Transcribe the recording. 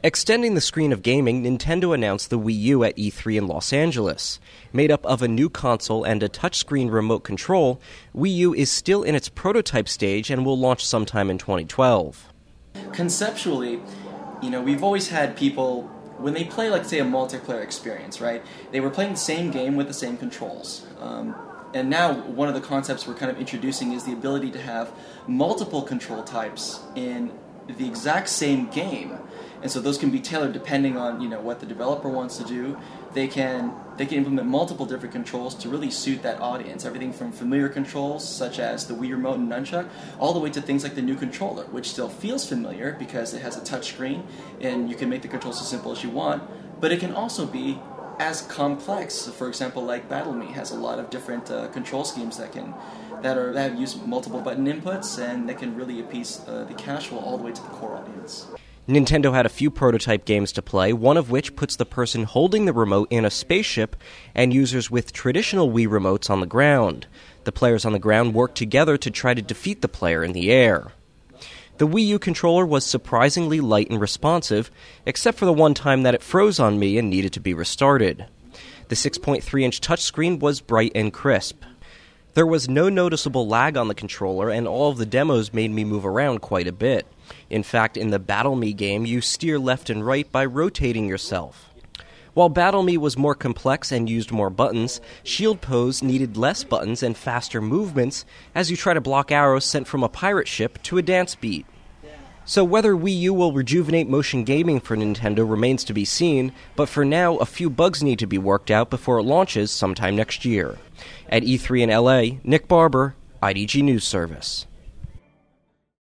Extending the screen of gaming, Nintendo announced the Wii U at E3 in Los Angeles. Made up of a new console and a touchscreen remote control, Wii U is still in its prototype stage and will launch sometime in 2012. Conceptually, we've always had people, when they play, like, say, a multiplayer experience, right? They were playing the same game with the same controls. And now one of the concepts we're kind of introducing is the ability to have multiple control types in the exact same game. And so those can be tailored depending on what the developer wants to do. They can implement multiple different controls to really suit that audience. Everything from familiar controls such as the Wii Remote and Nunchuck, all the way to things like the new controller, which still feels familiar because it has a touch screen and you can make the controls as simple as you want. But it can also be as complex. For example, like Battle Me has a lot of different control schemes that have used multiple button inputs and that can really appease the casual all the way to the core audience. Nintendo had a few prototype games to play, one of which puts the person holding the remote in a spaceship and users with traditional Wii remotes on the ground. The players on the ground work together to try to defeat the player in the air. The Wii U controller was surprisingly light and responsive, except for the one time that it froze on me and needed to be restarted. The 6.3-inch touchscreen was bright and crisp. There was no noticeable lag on the controller, and all of the demos made me move around quite a bit. In fact, in the Battle Me game, you steer left and right by rotating yourself. While Battle Me was more complex and used more buttons, Shield Pose needed less buttons and faster movements as you try to block arrows sent from a pirate ship to a dance beat. So whether Wii U will rejuvenate motion gaming for Nintendo remains to be seen, but for now, a few bugs need to be worked out before it launches sometime next year. At E3 in LA, Nick Barber, IDG News Service.